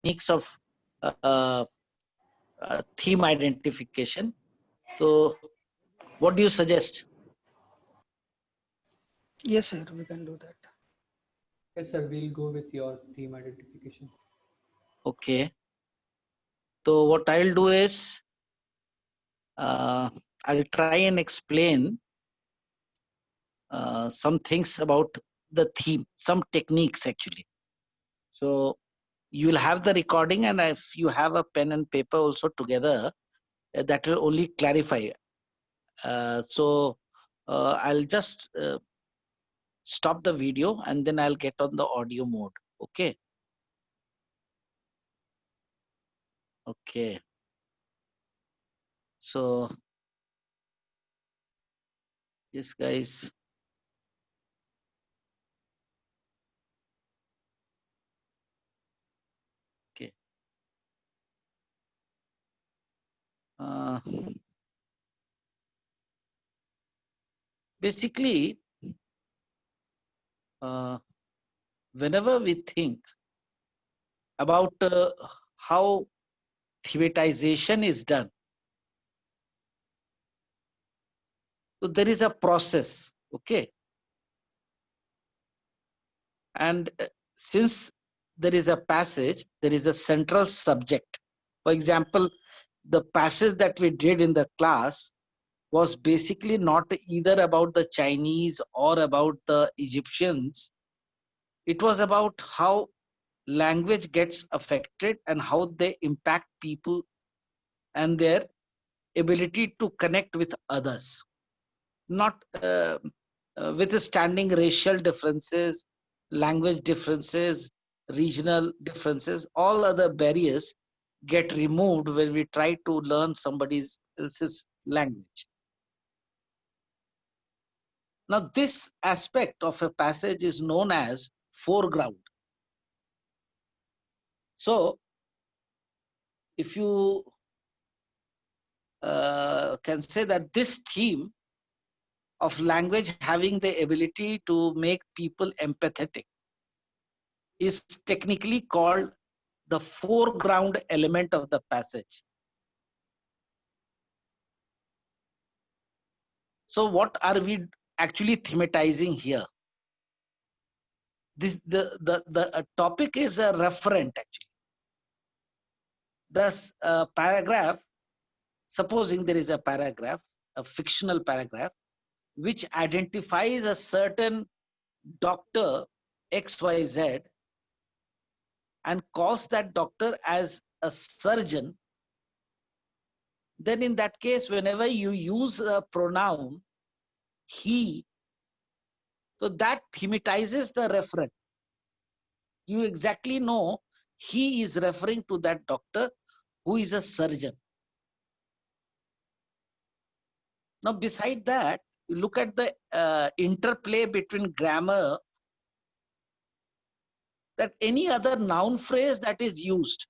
techniques of theme identification. So what do you suggest? Yes, sir, we can do that. Yes, sir, we'll go with your theme identification. Okay. So what I'll do is I'll try and explain some things about the theme, some techniques actually. So you'll have the recording, and if you have a pen and paper also together, that will only clarify. I'll just stop the video and then I'll get on the audio mode. Okay. Okay. So yes, guys. Okay. Basically, whenever we think about how thematization is done, so there is a process. Okay. And since there is a passage, there is a central subject. For example, the passage that we did in the class was basically not either about the Chinese or about the Egyptians. It was about how language gets affected and how they impact people and their ability to connect with others, not withstanding racial differences, language differences, regional differences. All other barriers get removed when we try to learn somebody else's language. Now, this aspect of a passage is known as foreground. So, if you can say that this theme of language having the ability to make people empathetic is technically called the foreground element of the passage. So what are we actually thematizing here? The topic is a referent actually. Thus, paragraph, supposing there is a paragraph, a fictional paragraph, which identifies a certain doctor XYZ and calls that doctor as a surgeon, then in that case, whenever you use a pronoun he, so that thematizes the referent. You exactly know he is referring to that doctor who is a surgeon. Now, beside that, you look at the interplay between grammar, that any other noun phrase that is used,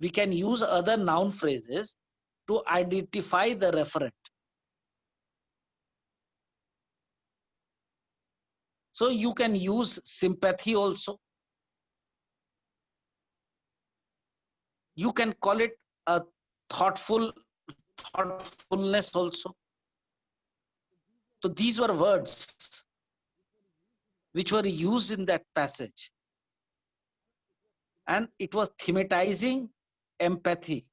we can use other noun phrases to identify the referent. So you can use sympathy also. You can call it a thoughtfulness also. So these were words which were used in that passage. And it was thematizing empathy.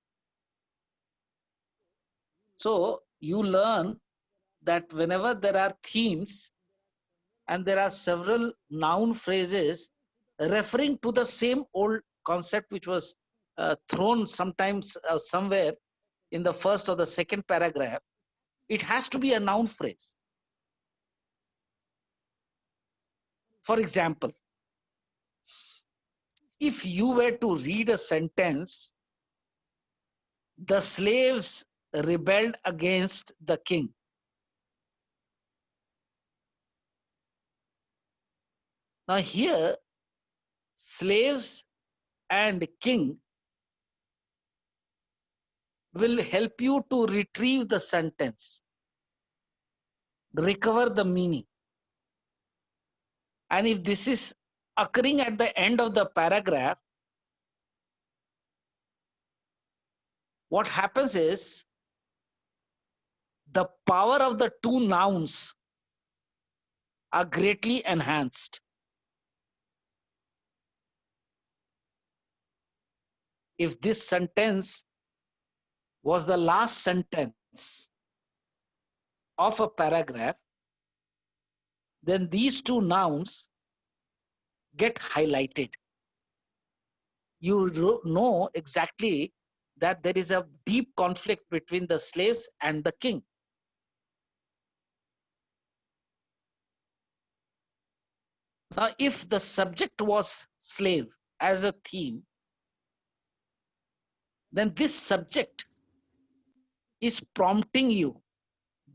So you learn that whenever there are themes and there are several noun phrases referring to the same old concept which was thrown sometimes somewhere in the first or the second paragraph, it has to be a noun phrase. For example, if you were to read a sentence, the slaves rebelled against the king. Now here, slaves and king will help you to retrieve the sentence, recover the meaning. And if this is occurring at the end of the paragraph, what happens is the power of the two nouns are greatly enhanced. If this sentence was the last sentence of a paragraph, then these two nouns get highlighted. You know exactly that there is a deep conflict between the slaves and the king. Now, if the subject was slave as a theme, then this subject is prompting you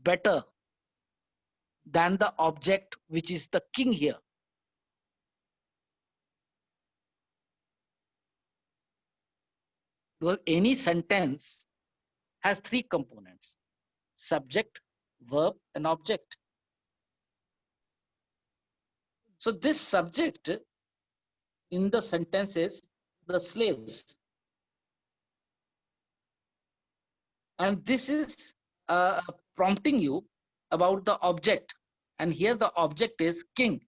better than the object, which is the king here. Because any sentence has three components: subject, verb, and object. So this subject in the sentence is the slaves. And this is prompting you about the object. And here the object is king.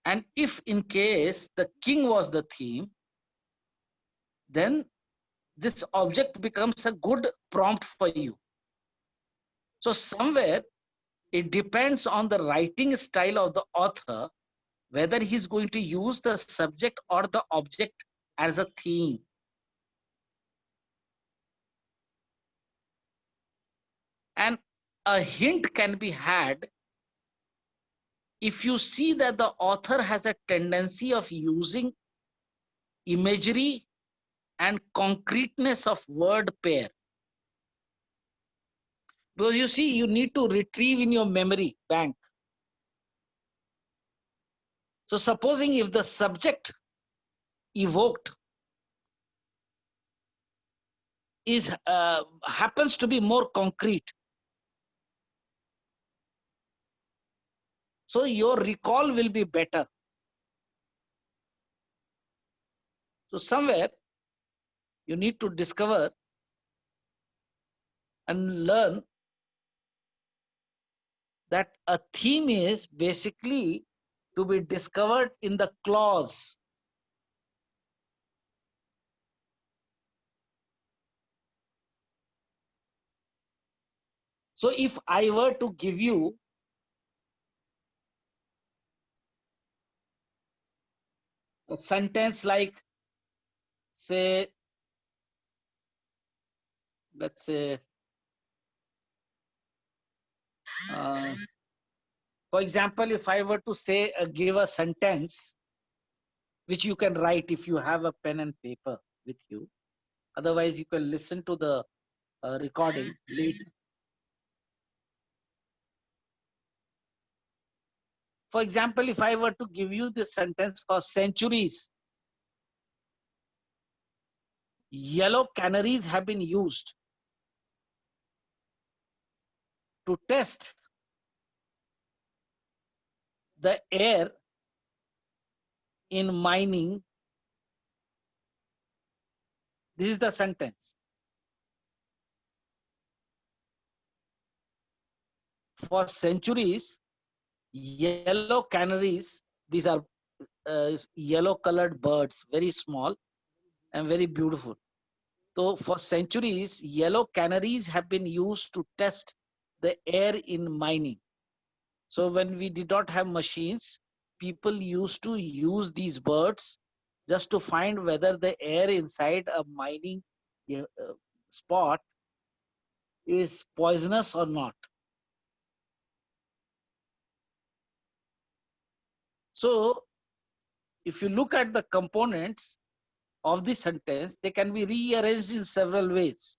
And if in case the king was the theme, then this object becomes a good prompt for you. So somewhere it depends on the writing style of the author, whether he's going to use the subject or the object as a theme. And a hint can be had if you see that the author has a tendency of using imagery and concreteness of word pair. Because you see, you need to retrieve in your memory bank. So supposing if the subject evoked is happens to be more concrete, so your recall will be better. So somewhere you need to discover and learn that a theme is basically to be discovered in the clause. So if I were to give you a sentence like, say, let's say, for example, if I were to say, give a sentence, which you can write if you have a pen and paper with you. Otherwise, you can listen to the recording later. For example, if I were to give you this sentence, for centuries, yellow canaries have been used to test the air in mining. This is the sentence. For centuries, yellow canaries, these are yellow colored birds, very small and very beautiful. So for centuries, yellow canaries have been used to test the air in mining. So when we did not have machines, people used to use these birds just to find whether the air inside a mining spot is poisonous or not. So if you look at the components of the sentence, they can be rearranged in several ways.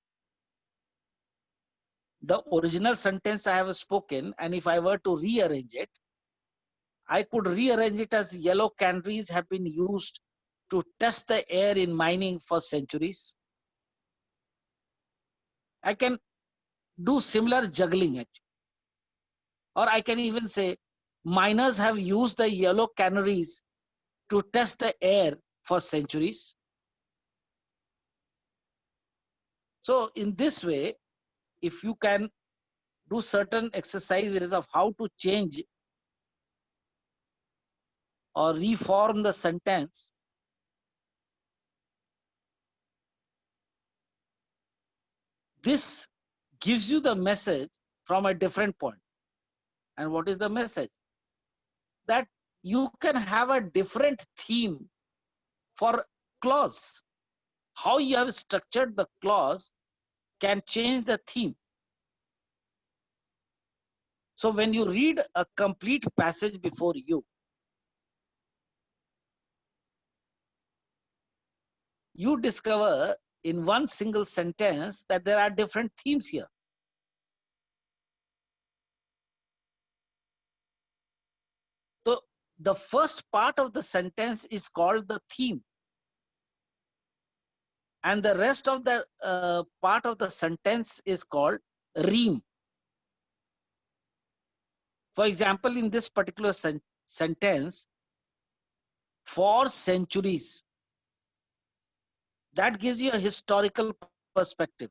The original sentence I have spoken, and if I were to rearrange it, I could rearrange it as yellow canaries have been used to test the air in mining for centuries. I can do similar juggling actually. Or I can even say miners have used the yellow canaries to test the air for centuries. So in this way, if you can do certain exercises of how to change or reform the sentence, this gives you the message from a different point. And what is the message? That you can have a different theme for clause. How you have structured the clause can change the theme. So when you read a complete passage before you, you discover in one single sentence that there are different themes here. So the first part of the sentence is called the theme. And the rest of the part of the sentence is called rime. For example, in this particular sentence, for centuries, that gives you a historical perspective.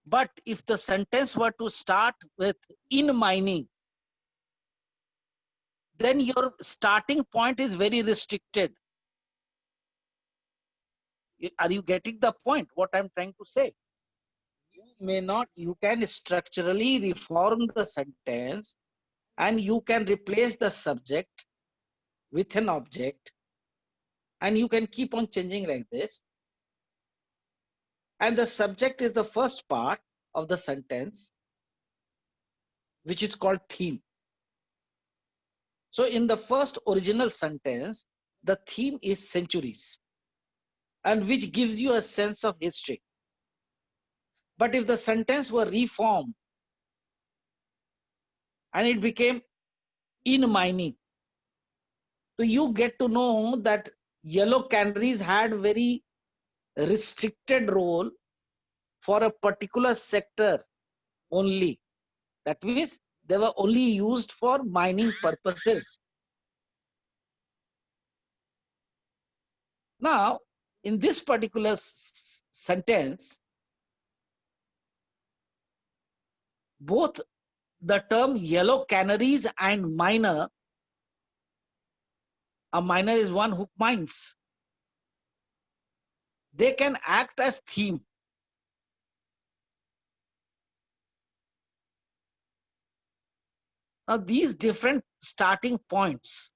But if the sentence were to start with in mining, then your starting point is very restricted. Are you getting the point, what I'm trying to say? You can structurally reform the sentence and you can replace the subject with an object and you can keep on changing like this. And the subject is the first part of the sentence, which is called theme. So in the first original sentence, the theme is centuries, and which gives you a sense of history. But if the sentence were reformed and it became in mining, so you get to know that yellow canaries had very restricted role for a particular sector only. That means they were only used for mining purposes. Now, in this particular sentence, both the term yellow canaries and miner, a miner is one who mines, they can act as theme. Now, these different starting points,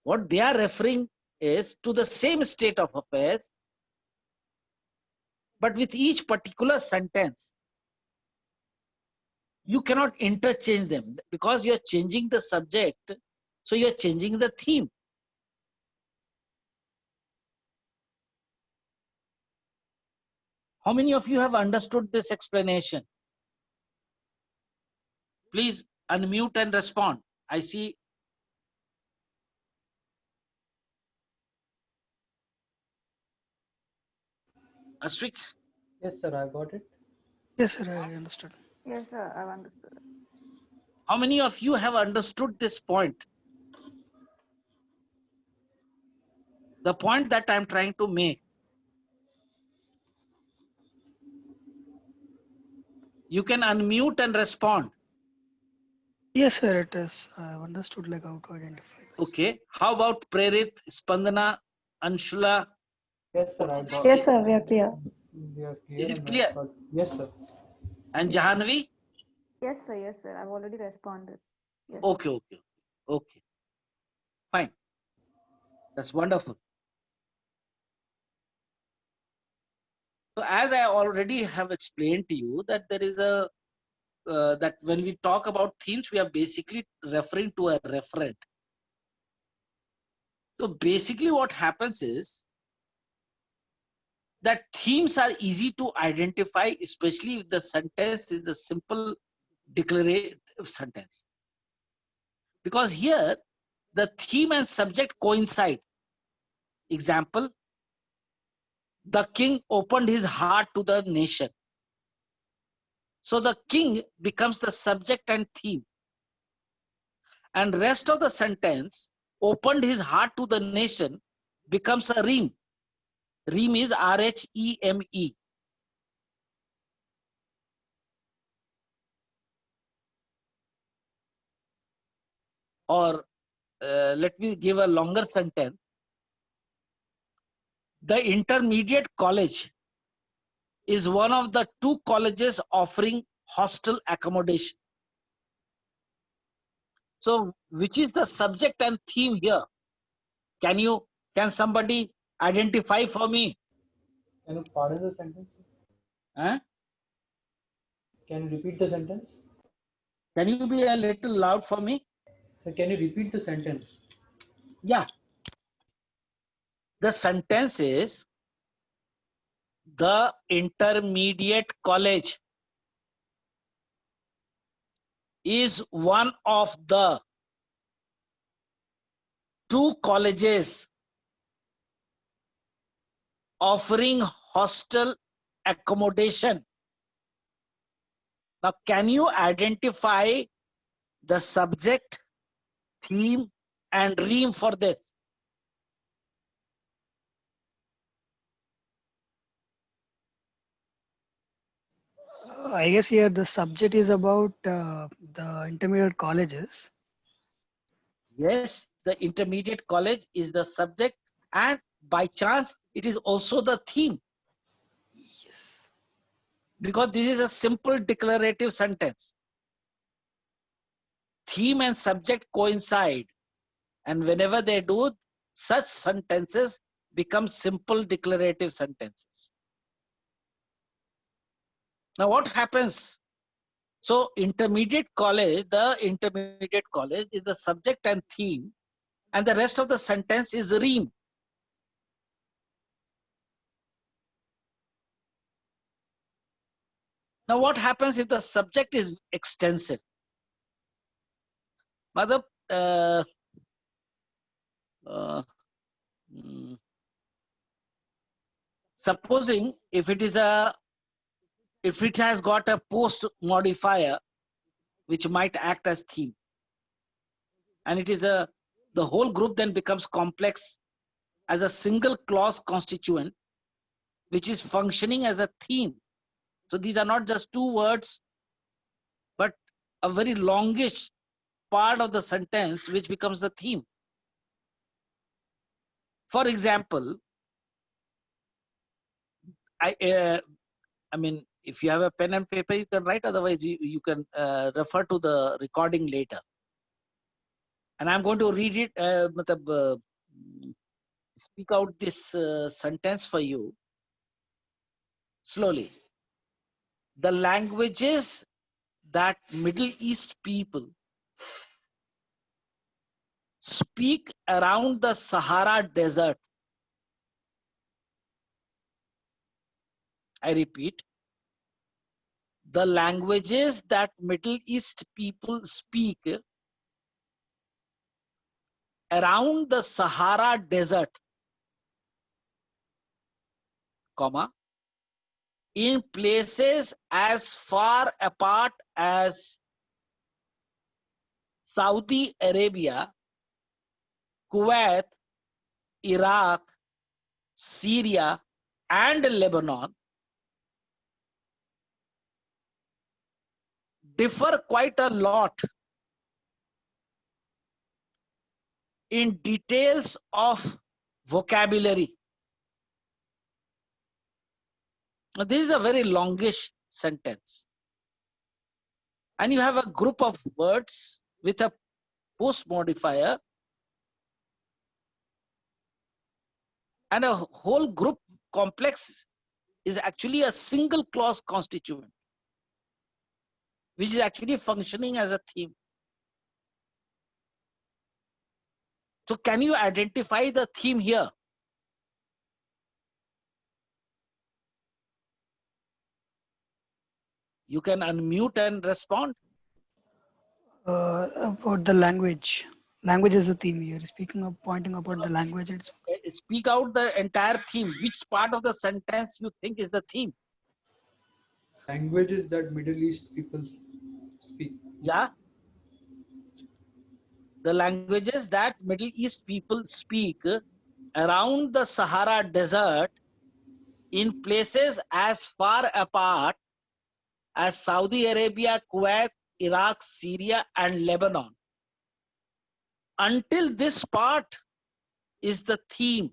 what they are referring is to the same state of affairs, but with each particular sentence, you cannot interchange them because you're changing the subject, so you're changing the theme. How many of you have understood this explanation? Please unmute and respond. I see. Aswik, Yes, sir, I got it. Yes, sir, I understood. Yes, sir, I've understood. how many of you have understood this point? The point that I'm trying to make. You can unmute and respond. Yes, sir, it is. I've understood like how to identify this. Okay. How about Prerit, Spandana, Anshula? Yes, sir, What I do they got say? Yes, sir, we are clear. We are clear. Is it and clear? I got- Yes, sir. And Jahanvi? Yes, sir, yes, sir. I've already responded. Yes. Okay. Okay. Fine. That's wonderful. So as I already have explained to you that there is a that when we talk about themes, we are basically referring to a referent. So basically what happens is that themes are easy to identify, especially if the sentence is a simple declarative sentence. Because here, the theme and subject coincide. Example, the king opened his heart to the nation. So the king becomes the subject and theme. And rest of the sentence, opened his heart to the nation, becomes a rheme. Rheme is R-H-E-M-E. Or let me give a longer sentence. The intermediate college is one of the 2 colleges offering hostel accommodation. So which is the subject and theme here? Can somebody identify for me? Can you pardon the sentence? Huh? Can you repeat the sentence? Can you be a little loud for me? So can you repeat the sentence? Yeah. The sentence is, the intermediate college is one of the 2 colleges offering hostel accommodation. Now, can you identify the subject, theme, and rheme for this? I guess here the subject is about the intermediate colleges. Yes, the intermediate college is the subject, and by chance, it is also the theme, Yes. because this is a simple declarative sentence. Theme and subject coincide, and whenever they do, such sentences become simple declarative sentences. Now, what happens? So, the intermediate college is the subject and theme, and the rest of the sentence is rheme. Now, what happens if the subject is extensive? Madhab, mm, supposing if it has got a post modifier which might act as theme, and the whole group then becomes complex as a single clause constituent which is functioning as a theme. So these are not just 2 words, but a very longish part of the sentence which becomes the theme. For example, I mean, if you have a pen and paper, you can write. Otherwise, you can refer to the recording later. And I'm going to read it, speak out this sentence for you slowly. The languages that Middle East people speak around the Sahara Desert. I repeat, the languages that Middle East people speak around the Sahara Desert, comma, in places as far apart as Saudi Arabia, Kuwait, Iraq, Syria, and Lebanon, differ quite a lot in details of vocabulary. Now, this is a very longish sentence. And you have a group of words with a post modifier, and a whole group complex is actually a single clause constituent, which is actually functioning as a theme. So can you identify the theme here? You can unmute and respond. About the language. Language is the theme here. Speaking of pointing about the language, it's Speak out the entire theme. Which part of the sentence you think is the theme? Languages that Middle East people speak. Yeah, the languages that Middle East people speak around the Sahara Desert in places as far apart as Saudi Arabia, Kuwait, Iraq, Syria, and Lebanon. Until this part is the theme,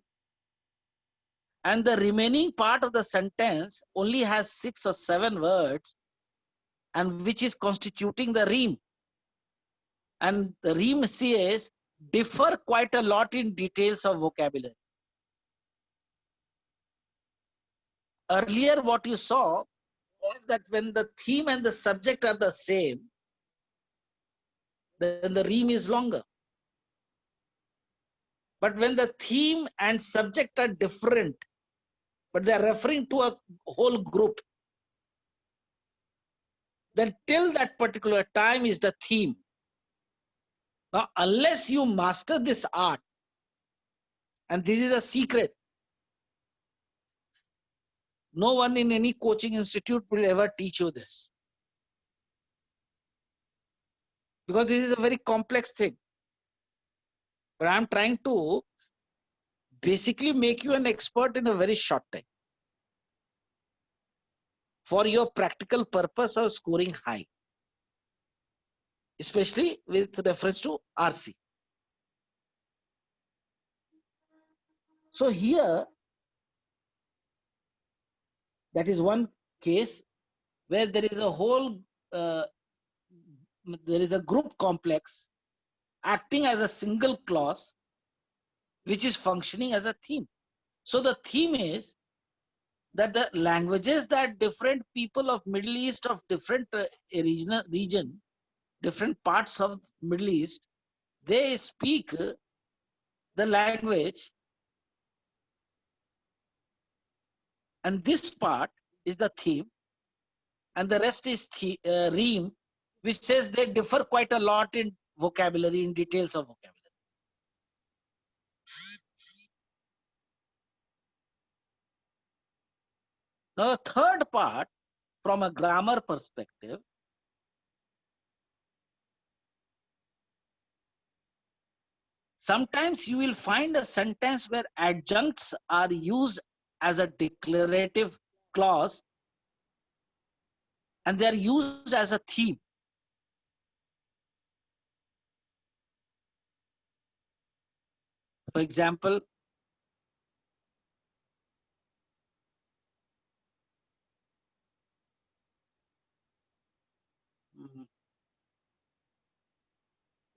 and the remaining part of the sentence only has 6 or 7 words, and which is constituting the ream. And the ream says differ quite a lot in details of vocabulary. Earlier, what you saw was that when the theme and the subject are the same, then the ream is longer. But when the theme and subject are different, but they are referring to a whole group, then till that particular time is the theme. Now, unless you master this art, and this is a secret, no one in any coaching institute will ever teach you this. Because this is a very complex thing. But I'm trying to basically make you an expert in a very short time for your practical purpose of scoring high, especially with reference to RC. So here, that is one case where there is a whole, there is a group complex acting as a single clause, which is functioning as a theme. So the theme is that the languages that different people of Middle East of different region, different parts of Middle East, they speak the language, and this part is the theme, and the rest is ream, which says they differ quite a lot in vocabulary, in details of vocabulary. Now, the third part, from a grammar perspective, sometimes you will find a sentence where adjuncts are used as a declarative clause, and they are used as a theme. For example,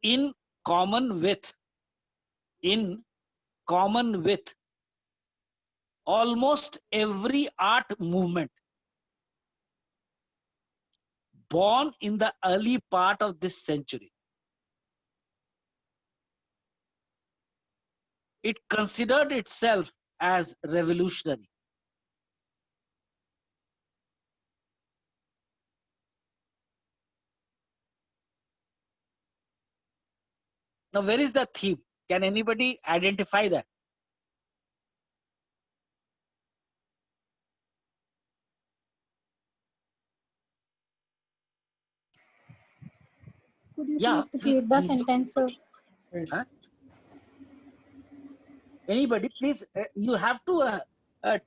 in common with, in common with almost every art movement born in the early part of this century, it considered itself as revolutionary. Now, where is the theme? Can anybody identify that? Could you Yeah, please please. repeat the sentence, sir? Yes. Huh? Anybody, please, you have to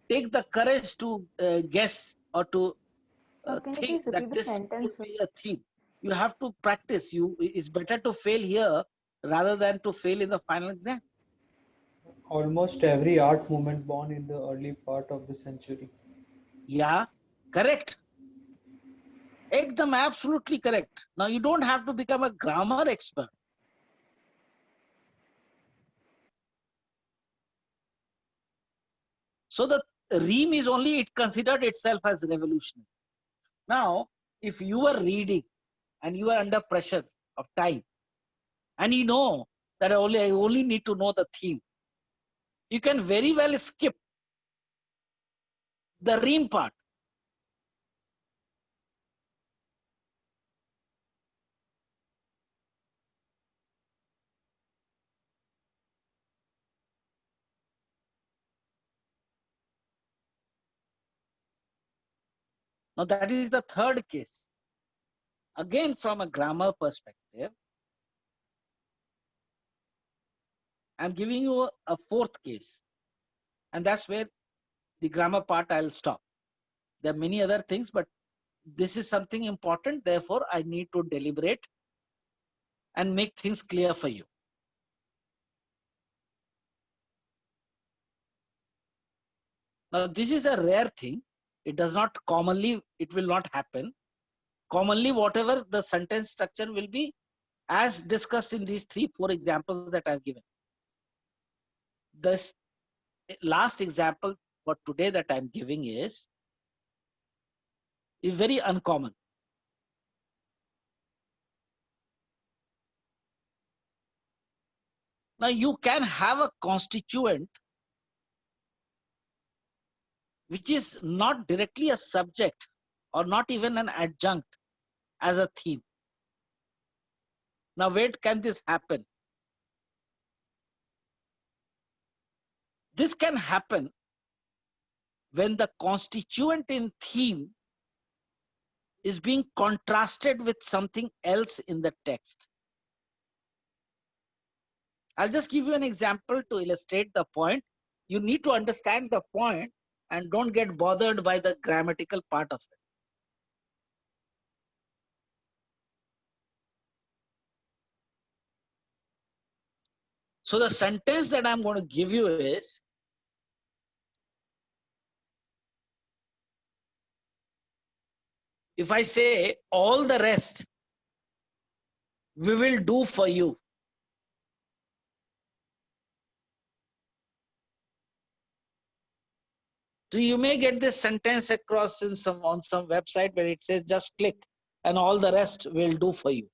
take the courage to guess or to Can you think please that repeat the this sentence? could be a theme. You have to practice. It's better to fail here rather than to fail in the final exam. Almost every art movement born in the early part of the century. Yeah, correct. Ekdam, absolutely correct. Now, you don't have to become a grammar expert. So the ream is only, it considered itself as revolutionary. Now, if you are reading and you are under pressure of time, and you know that I only need to know the theme, you can very well skip the ream part. Now that is the third case. Again, from a grammar perspective, I'm giving you a fourth case. And that's where the grammar part I'll stop. There are many other things, but this is something important. Therefore, I need to deliberate and make things clear for you. Now, this is a rare thing. It does not commonly, it will not happen. Commonly, whatever the sentence structure will be as discussed in these 3-4 examples that I've given. This last example for today that I'm giving is very uncommon. Now you can have a constituent which is not directly a subject or not even an adjunct as a theme. Now where can this happen? This can happen when the constituent in theme is being contrasted with something else in the text. I'll just give you an example to illustrate the point. You need to understand the point and don't get bothered by the grammatical part of it. So the sentence that I'm going to give you is, if I say all the rest we will do for you. So you may get this sentence across in on some website where it says just click and all the rest will do for you.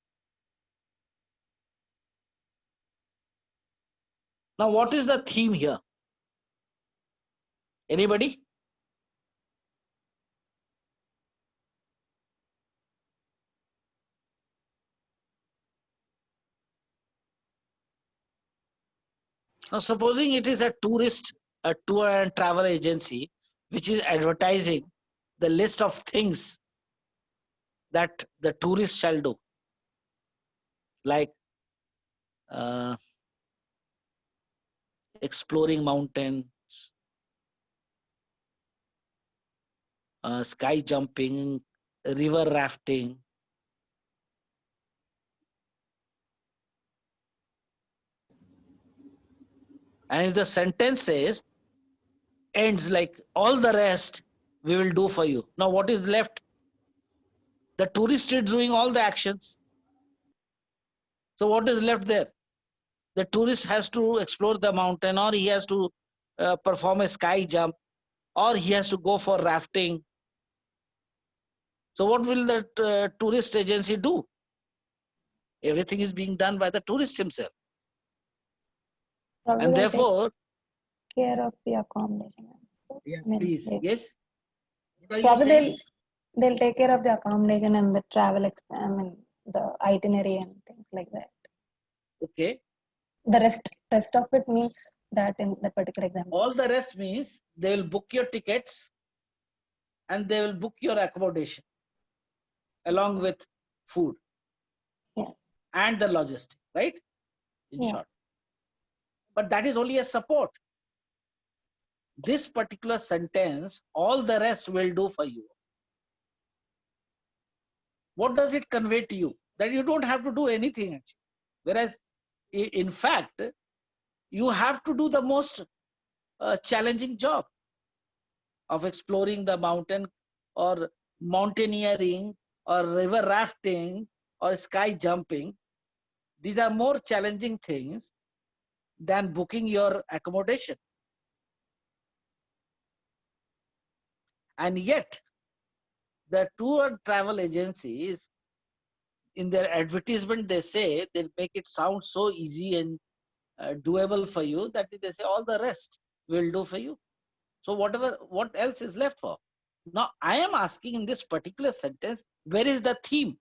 Now what is the theme here? Anybody? Now supposing it is a tour and travel agency which is advertising the list of things that the tourist shall do, like exploring mountains, sky jumping, river rafting. And if the sentence says, ends like all the rest we will do for you. Now what is left? The tourist is doing all the actions. So what is left there? The tourist has to explore the mountain, or he has to perform a sky jump, or he has to go for rafting. So what will the tourist agency do? Everything is being done by the tourist himself. Probably And they'll take therefore, care of the accommodation. yeah, I mean, please, yes. yes. What are you Probably saying? they'll take care of the accommodation and the travel I mean the itinerary and things like that. Okay. The rest of it means that in that particular example. All the rest means they will book your tickets and they will book your accommodation along with food. Yeah. And the logistic, right? In Yeah. short. But that is only a support. This particular sentence, all the rest will do for you. What does it convey to you? That you don't have to do anything actually. Whereas, in fact, you have to do the most challenging job of exploring the mountain or mountaineering or river rafting or sky jumping. These are more challenging things than booking your accommodation. And yet, the tour and travel agencies, in their advertisement, they say they make it sound so easy and doable for you that they say all the rest will do for you. So what else is left for? Now, I am asking in this particular sentence, where is the theme?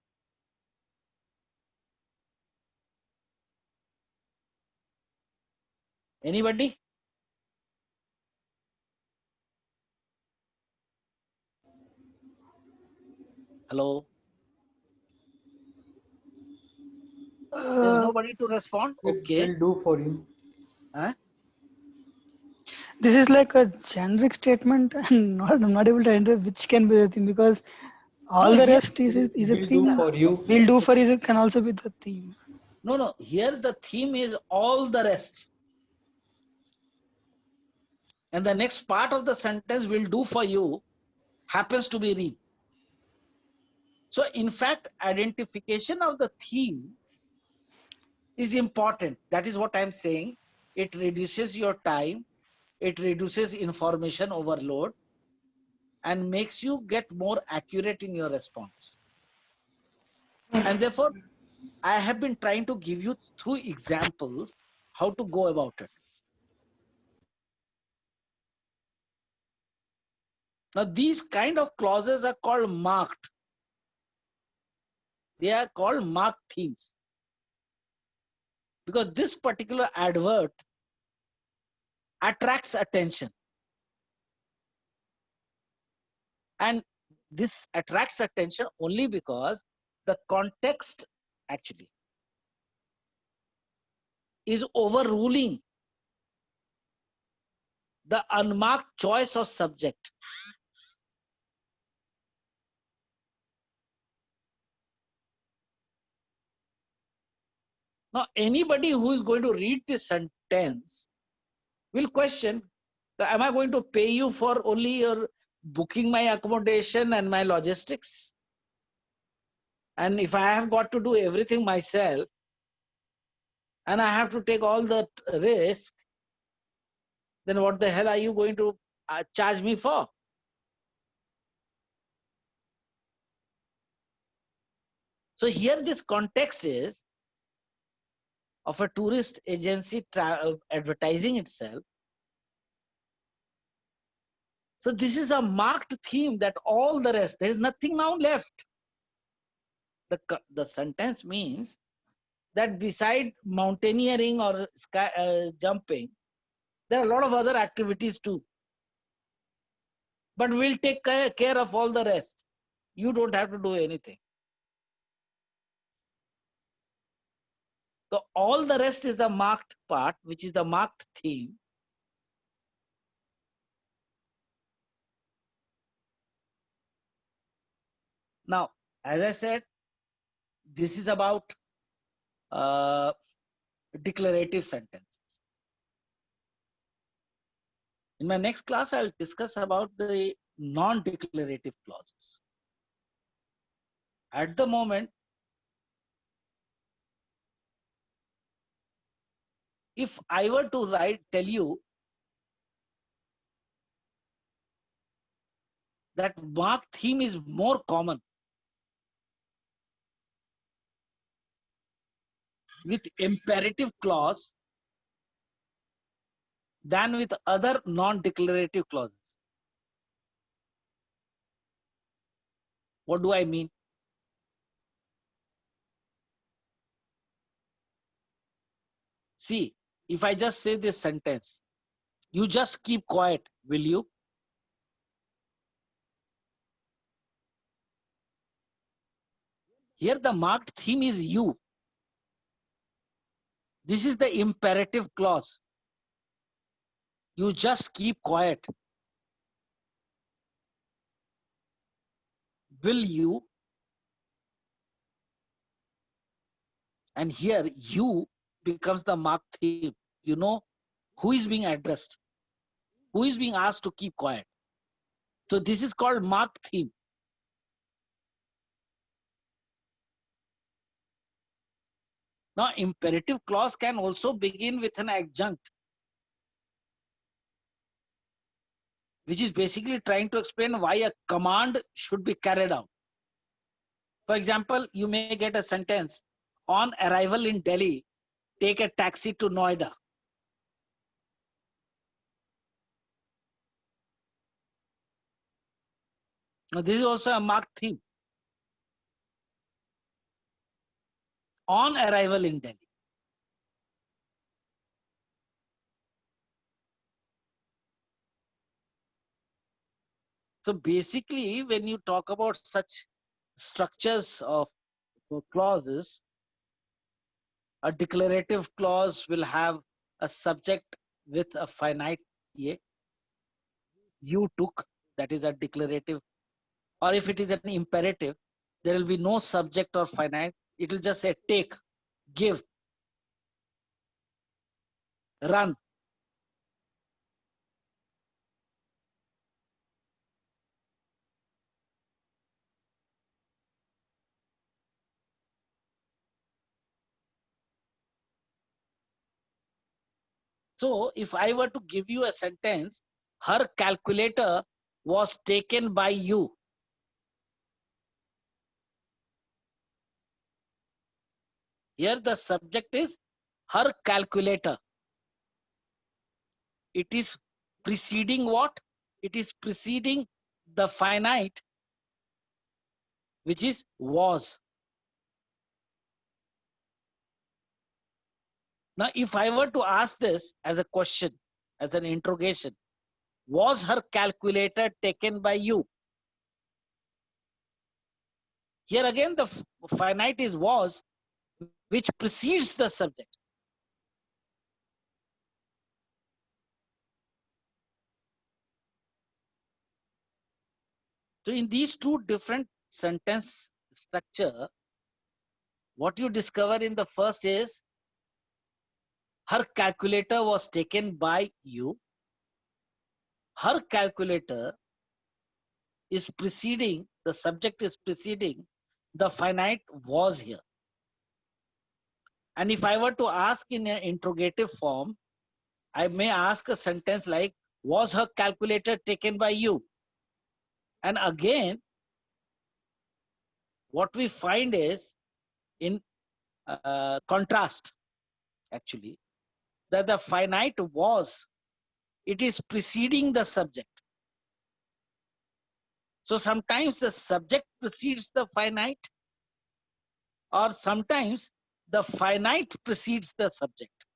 Anybody? Hello? There's Uh, nobody to respond? Okay. Will do for you. Huh? this is like a generic statement, and I'm not able to enter which can be the theme, because No, all the here, rest is a Will do theme. for you. Will do for is can also be the theme. no, here the theme is all the rest. And the next part of the sentence will do for you happens to be read. So in fact, identification of the theme is important. That is what I'm saying. It reduces your time. It reduces information overload and makes you get more accurate in your response. And therefore, I have been trying to give you through examples how to go about it. Now, these kind of clauses are called marked. They are called marked themes. Because this particular advert attracts attention. And this attracts attention only because the context actually is overruling the unmarked choice of subject. Now, anybody who is going to read this sentence will question, am I going to pay you for only your booking my accommodation and my logistics? And if I have got to do everything myself and I have to take all the risk, then what the hell are you going to charge me for? So here this context is of a tourist agency advertising itself. So this is a marked theme that all the rest, there is nothing now left. The sentence means that beside mountaineering or sky jumping, there are a lot of other activities too. But we'll take care of all the rest. You don't have to do anything. So all the rest is the marked part, which is the marked theme. Now, as I said, this is about uh, declarative sentences. In my next class, I'll discuss about the non-declarative clauses. At the moment, if I were to tell you that marked theme is more common with imperative clause than with other non-declarative clauses. What do I mean? See, if I just say this sentence, you just keep quiet, will you? Here the marked theme is you. This is the imperative clause. You just keep quiet. Will you? And here you becomes the marked theme. You know who is being addressed, who is being asked to keep quiet. So this is called marked theme. Now, imperative clause can also begin with an adjunct, which is basically trying to explain why a command should be carried out. For example, you may get a sentence, on arrival in Delhi, take a taxi to Noida. Now, this is also a marked theme. On arrival in Delhi. So basically, when you talk about such structures of clauses, a declarative clause will have a subject with a finite ye. You took, that is a declarative. Or if it is an imperative, there will be no subject or finite. It will just say take, give, run. So if I were to give you a sentence, her calculator was taken by you. Here the subject is her calculator. It is preceding what? It is preceding the finite, which is was. Now, if I were to ask this as a question, as an interrogation, was her calculator taken by you? Here again, the finite is was, which precedes the subject. So in these two different sentence structure, what you discover in the first is her calculator was taken by you. Her calculator is preceding, the subject is preceding, the finite was here. And if I were to ask in an interrogative form, I may ask a sentence like, was her calculator taken by you? And again, what we find is in contrast, actually, that the finite was, it is preceding the subject. So sometimes the subject precedes the finite, or sometimes the finite precedes the subject.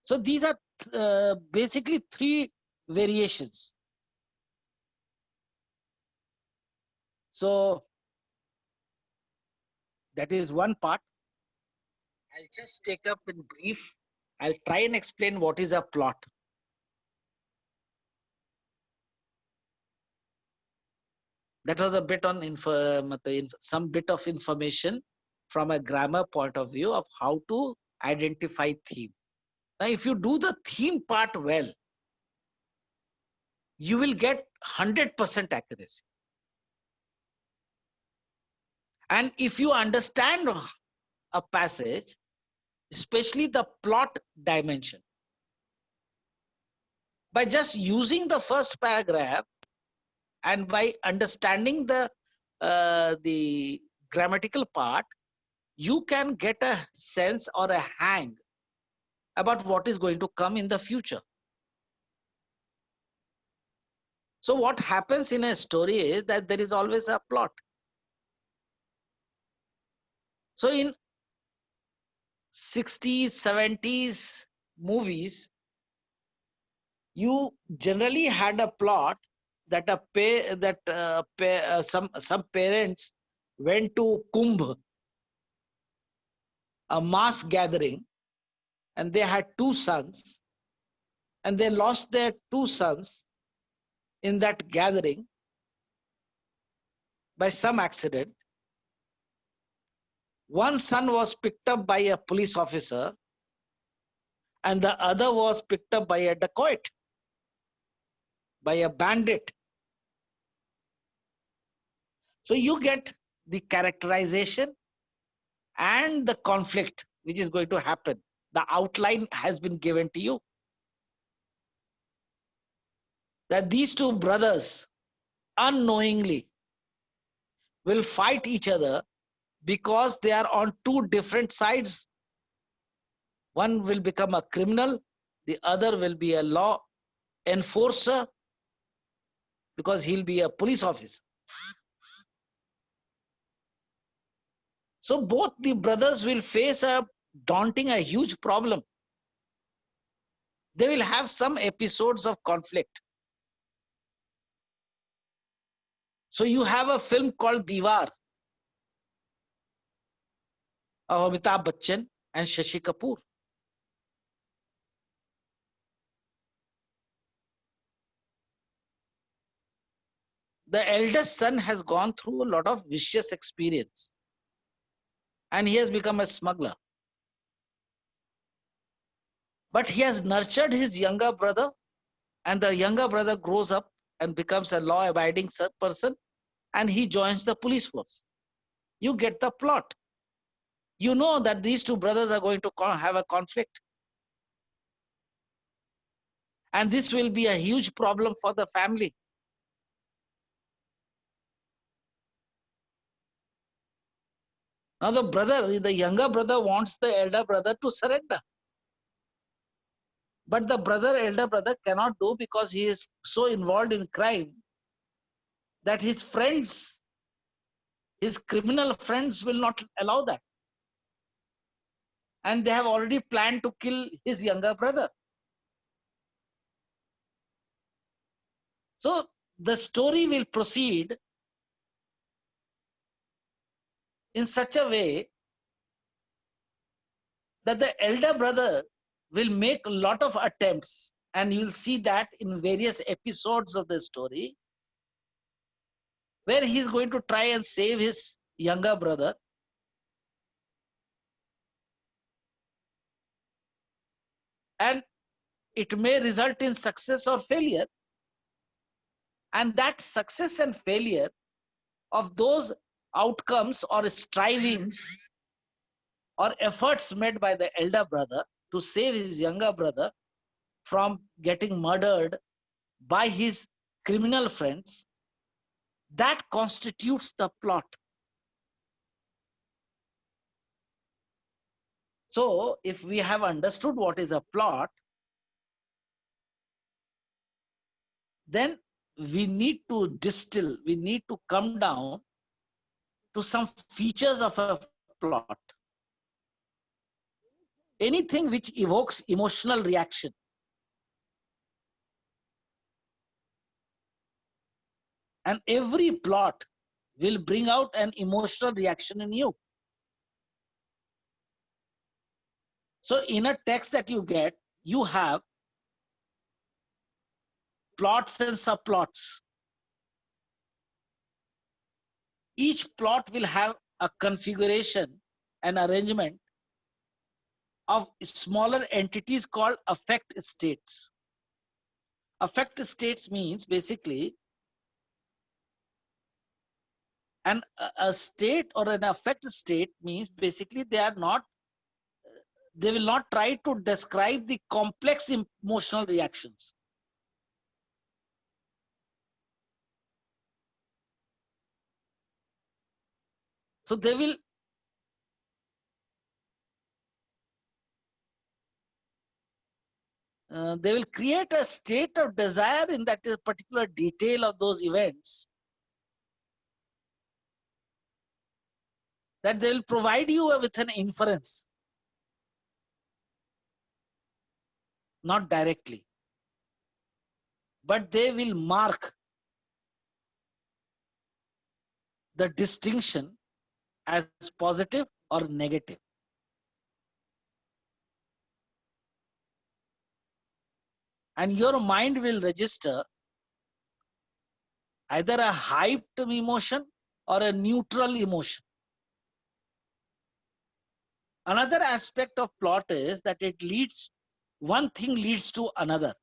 So these are basically three variations. So that is one part. I'll just take up in brief. I'll try and explain what is a plot. That was a bit on some bit of information from a grammar point of view of how to identify theme. Now, if you do the theme part well, you will get 100% accuracy. And if you understand a passage, especially the plot dimension, by just using the first paragraph and by understanding the grammatical part, you can get a sense or a hang about what is going to come in the future. So what happens in a story is that there is always a plot. So in 60s, 70s movies, you generally had a plot that some parents went to Kumbh, a mass gathering, and they had two sons, and they lost their two sons in that gathering by some accident. One son was picked up by a police officer, and the other was picked up by a dacoit, by a bandit. So you get the characterization and the conflict which is going to happen. The outline has been given to you. That these two brothers unknowingly will fight each other because they are on two different sides. One will become a criminal, the other will be a law enforcer because he'll be a police officer. So both the brothers will face a huge problem. They will have some episodes of conflict. So you have a film called Diwar of Amitabh Bachchan and Shashi Kapoor. The eldest son has gone through a lot of vicious experience and he has become a smuggler. But he has nurtured his younger brother, and the younger brother grows up and becomes a law-abiding person, and he joins the police force. You get the plot. You know that these two brothers are going to have a conflict. And this will be a huge problem for the family. Now the younger brother wants the elder brother to surrender. But the elder brother cannot do because he is so involved in crime that his friends, his criminal friends will not allow that. And they have already planned to kill his younger brother. So the story will proceed in such a way that the elder brother will make a lot of attempts, and you'll see that in various episodes of the story, where he's going to try and save his younger brother. And it may result in success or failure. And that success and failure of those outcomes or strivings or efforts made by the elder brother to save his younger brother from getting murdered by his criminal friends, that constitutes the plot. So if we have understood what is a plot, then we need to distill, we need to come down to some features of a plot. Anything which evokes emotional reaction. And every plot will bring out an emotional reaction in you. So in a text that you get, you have plots and subplots. Each plot will have a configuration, an arrangement of smaller entities called affect states. Affect states means basically a state or an affect state means basically they will not try to describe the complex emotional reactions. So they will create a state of desire in that particular detail of those events, that they will provide you with an inference, not directly, but they will mark the distinction as positive or negative. And your mind will register either a hyped emotion or a neutral emotion. Another aspect of plot is that one thing leads to another.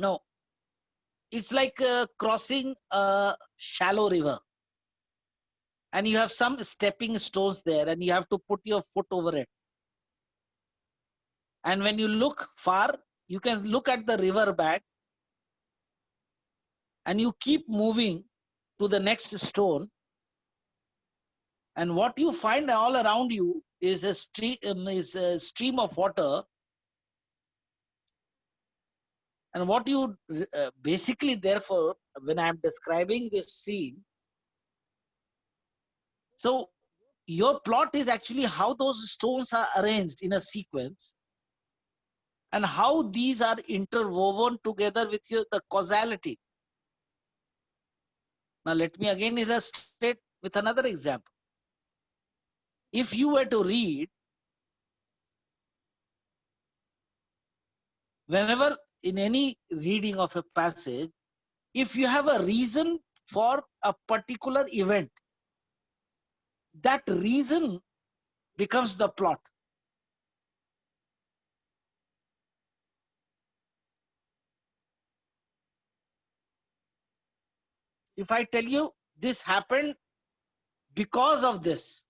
No, it's like crossing a shallow river. And you have some stepping stones there and you have to put your foot over it. And when you look far, you can look at the river bank and you keep moving to the next stone. And what you find all around you is a stream of water. And what you basically, therefore, when I'm describing this scene, so your plot is actually how those stones are arranged in a sequence and how these are interwoven together with the causality. Now, let me again illustrate with another example. If you were to read, whenever in any reading of a passage, if you have a reason for a particular event, that reason becomes the plot. If I tell you this happened because of this,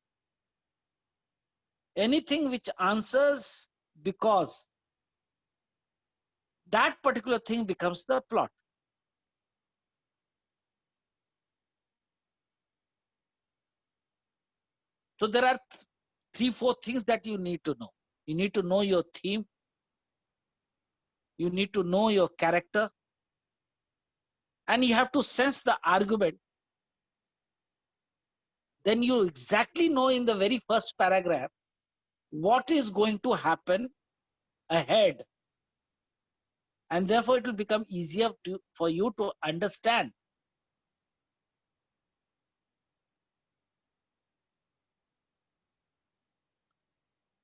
anything which answers because, that particular thing becomes the plot. So there are 3-4 things that you need to know. You need to know your theme. You need to know your character. And you have to sense the argument. Then you exactly know in the very first paragraph what is going to happen ahead. And therefore it will become easier for you to understand.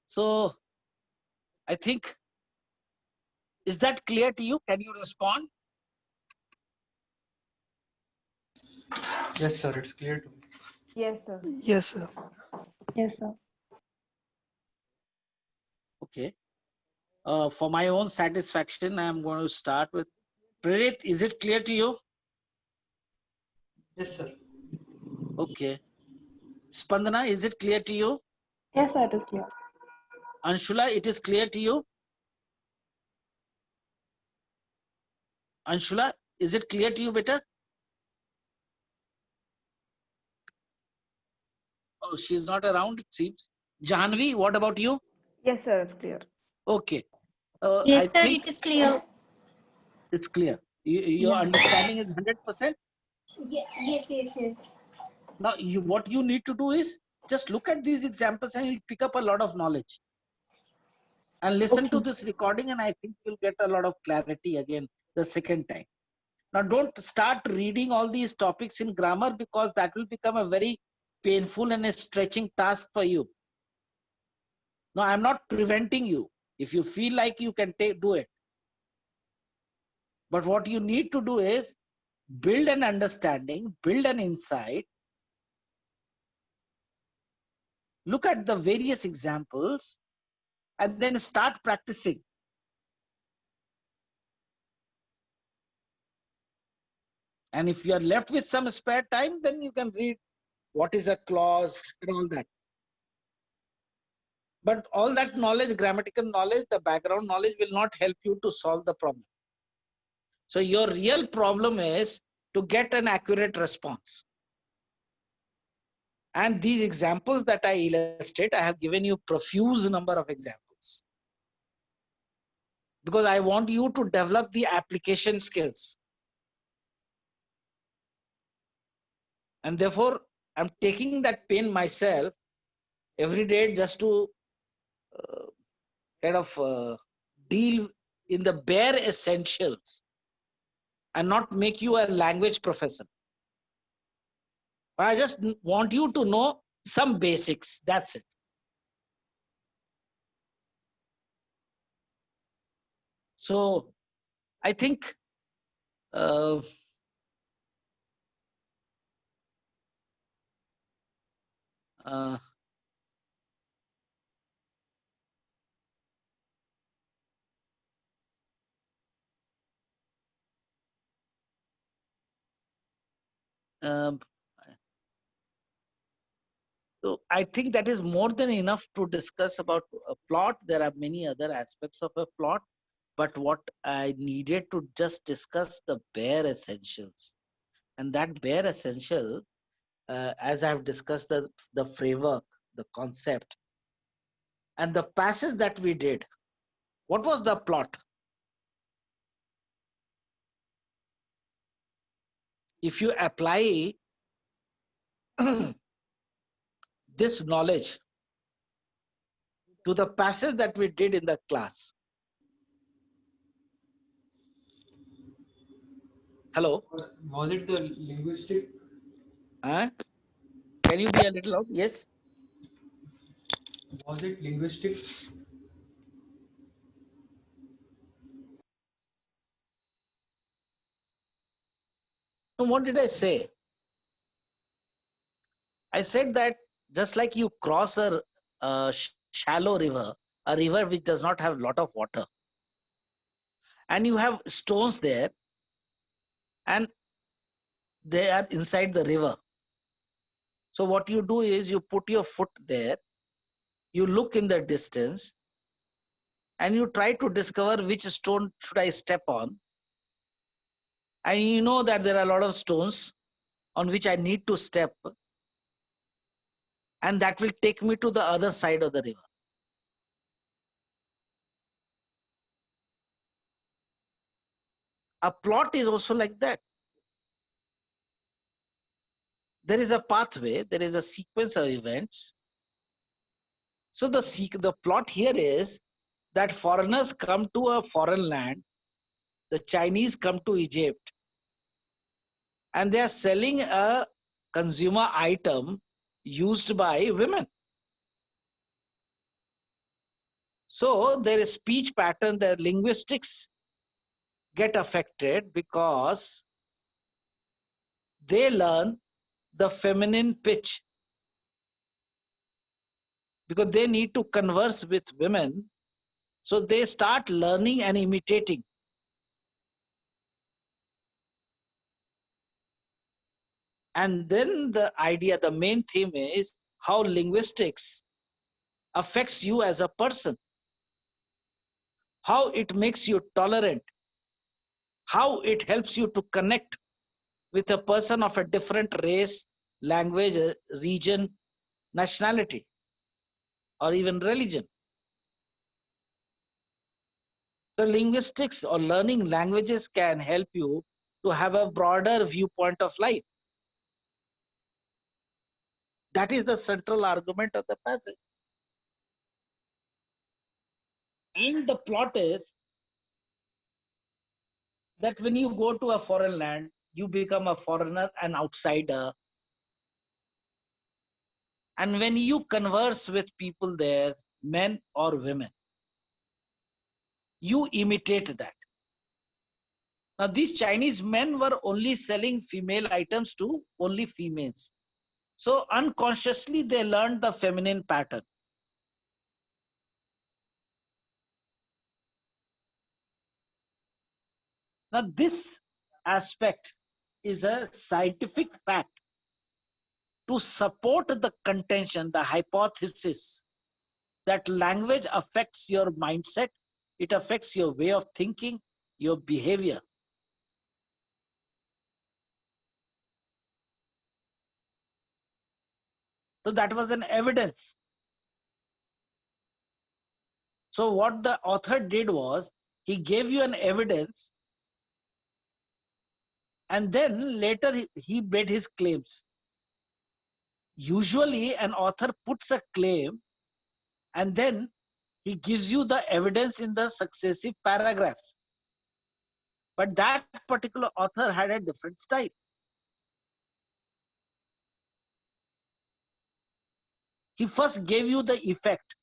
So I think, is that clear to you? Can you respond? Yes, sir, it's clear to me. Yes, sir. Yes, sir. Yes, sir. Okay. For my own satisfaction, I am going to start with Prerit. Is it clear to you? Yes, sir. Okay. Spandana, is it clear to you? Yes, sir, it is clear. Anshula, it is clear to you? Anshula, is it clear to you, beta? Oh, she's not around, it seems. Janvi, what about you? Yes, sir, it's clear. Okay. I Yes, sir, think it is clear. it's clear. Your Yeah. understanding is 100%. Yes, yes, yes. Now, what you need to do is just look at these examples and you pick up a lot of knowledge. And listen to Okay. this recording, and I think you'll get a lot of clarity again the second time. Now, don't start reading all these topics in grammar, because that will become a very painful and a stretching task for you. No, I'm not preventing you. If you feel like you can do it. But what you need to do is build an understanding, build an insight, look at the various examples, and then start practicing. And if you are left with some spare time, then you can read what is a clause and all that. But all that knowledge, grammatical knowledge, the background knowledge will not help you to solve the problem. So your real problem is to get an accurate response. And these examples that I illustrate, I have given you profuse number of examples, because I want you to develop the application skills. And therefore, I'm taking that pain myself every day just to kind of deal in the bare essentials and not make you a language professor. I just want you to know some basics. That's it. So I think uh, uh, um, so I think that is more than enough to discuss about a plot. There are many other aspects of a plot, but what I needed to just discuss the bare essentials. And that bare essential, as I've discussed the framework, the concept, and the passage that we did. What was the plot? If you apply this knowledge to the passage that we did in the class? Hello? Was it the linguistic? Huh? Can you be a little loud? Yes? Was it linguistic? So what did I say? I said that just like you cross a shallow river, a river which does not have a lot of water, and you have stones there, and they are inside the river. So what you do is you put your foot there, you look in the distance, and you try to discover which stone should I step on. And you know that there are a lot of stones on which I need to step, and that will take me to the other side of the river. A plot is also like that. There is a pathway, there is a sequence of events. So the plot here is that foreigners come to a foreign land, the Chinese come to Egypt, and they are selling a consumer item used by women. So their speech pattern, their linguistics get affected because they learn the feminine pitch, because they need to converse with women. So they start learning and imitating. And then the idea, the main theme is how linguistics affects you as a person, how it makes you tolerant, how it helps you to connect with a person of a different race, language, region, nationality, or even religion. So linguistics or learning languages can help you to have a broader viewpoint of life. That is the central argument of the passage. And the plot is that when you go to a foreign land, you become a foreigner, an outsider. And when you converse with people there, men or women, you imitate that. Now, these Chinese men were only selling female items to only females. So unconsciously, they learned the feminine pattern. Now, this aspect is a scientific fact to support the contention, the hypothesis that language affects your mindset, it affects your way of thinking, your behavior. So that was an evidence. So what the author did was, he gave you an evidence, and then later he made his claims. Usually an author puts a claim and then he gives you the evidence in the successive paragraphs. But that particular author had a different style. He first gave you the effect.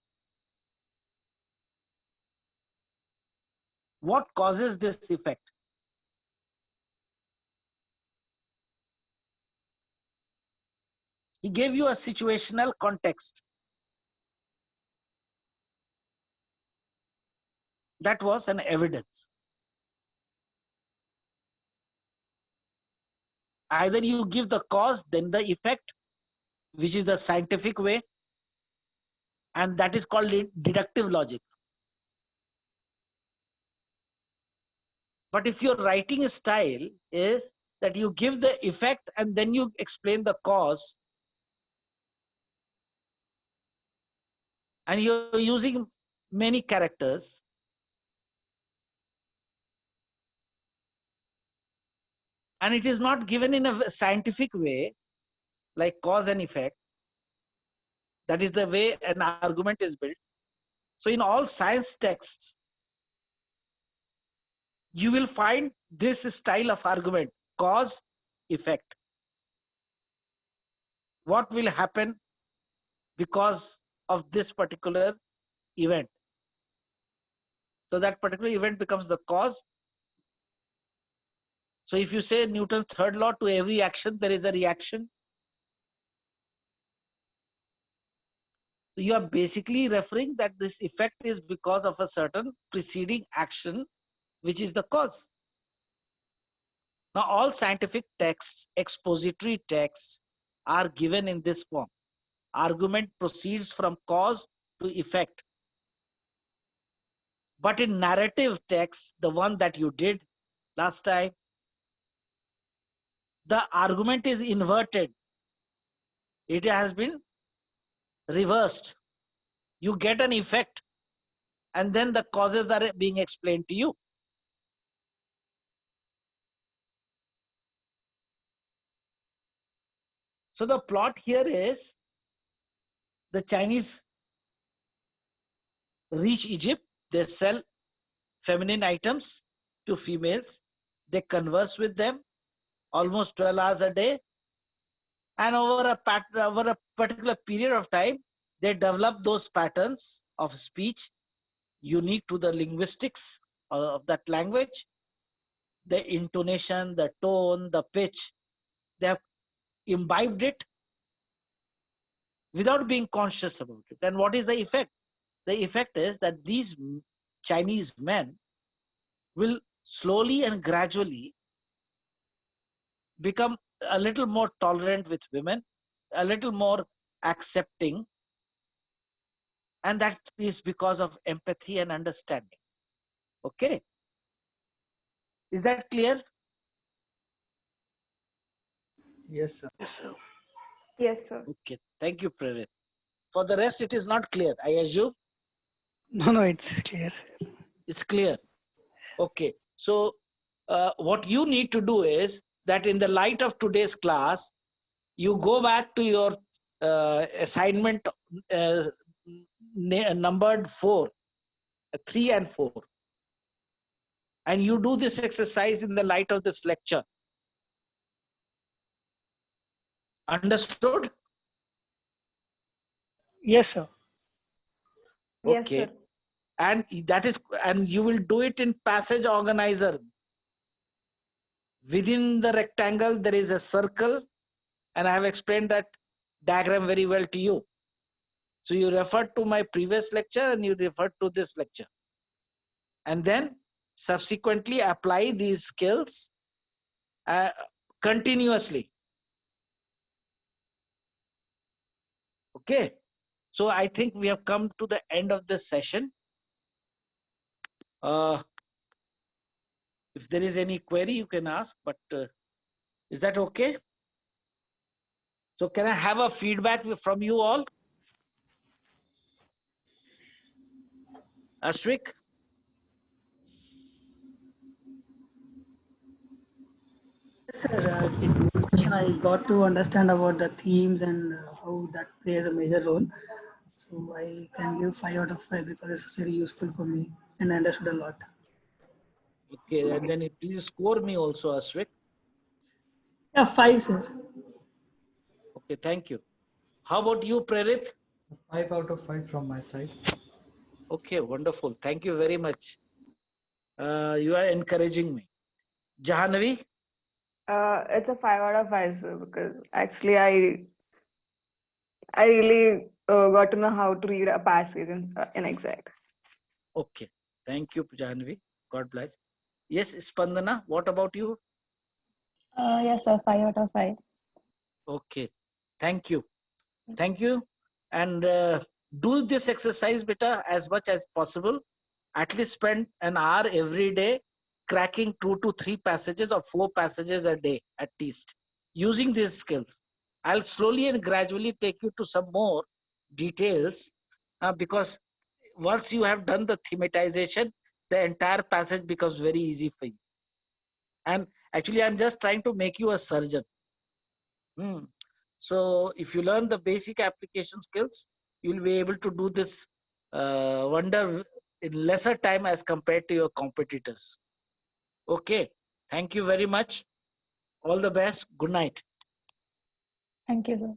What causes this effect? He gave you a situational context. That was an evidence. Either you give the cause, then the effect, which is the scientific way, and that is called deductive logic. But if your writing style is that you give the effect and then you explain the cause, and you're using many characters, and it is not given in a scientific way, like cause and effect, That is the way an argument is built. So in all science texts, you will find this style of argument: cause, effect. What will happen because of this particular event? So that particular event becomes the cause. So if you say Newton's third law, to every action there is a reaction. You are basically referring that this effect is because of a certain preceding action, which is the cause. Now, all scientific texts, expository texts, are given in this form. Argument proceeds from cause to effect. But in narrative text, the one that you did last time, the argument is inverted. It has been reversed. You get an effect, and then the causes are being explained to you. So the plot here is the Chinese reach Egypt, they sell feminine items to females, they converse with them almost 12 hours a day, and over a particular period of time, they develop those patterns of speech unique to the linguistics of that language, the intonation, the tone, the pitch. They have imbibed it without being conscious about it. And what is the effect? The effect is that these Chinese men will slowly and gradually become a little more tolerant with women, a little more accepting, and that is because of empathy and understanding. Okay, is that clear? Yes, sir. Yes, sir. Yes, sir. Okay, thank you, Prerit. For the rest, it is not clear, I assume. No, it's clear. It's clear. Okay, so what you need to do is that in the light of today's class, you go back to your assignment numbered 4, 3 and 4, and you do this exercise in the light of this lecture. Understood? Yes, sir. Yes, Okay. sir. And you will do it in passage organizer. Within the rectangle, there is a circle, and I have explained that diagram very well to you. So you referred to my previous lecture and you referred to this lecture. And then subsequently apply these skills continuously. Okay. So I think we have come to the end of this session. If there is any query, you can ask, but is that okay? So can I have a feedback from you all? Ashwik? Yes, sir. In this session, I got to understand about the themes and how that plays a major role. So I can give 5 out of 5 because this is very useful for me and I understood a lot. Okay, and then please score me also, Ashwik. Yeah, 5, sir. Okay, thank you. How about you, Prerit? 5 out of 5 from my side. Okay, wonderful. Thank you very much. You are encouraging me. Jahanavi? It's a 5 out of 5, sir, because actually I really got to know how to read a passage in exact. Okay, thank you, Jahanavi. God bless. Yes, Spandana, what about you? Yes, sir. 5 out of 5. Okay, thank you. Thank you. And do this exercise, beta, as much as possible. At least spend an hour every day cracking 2 to 3 passages or 4 passages a day at least, using these skills. I'll slowly and gradually take you to some more details because once you have done the thematization, the entire passage becomes very easy for you. And actually, I'm just trying to make you a surgeon. So if you learn the basic application skills, you'll be able to do this wonder in lesser time as compared to your competitors. Okay. Thank you very much. All the best. Good night. Thank you, sir.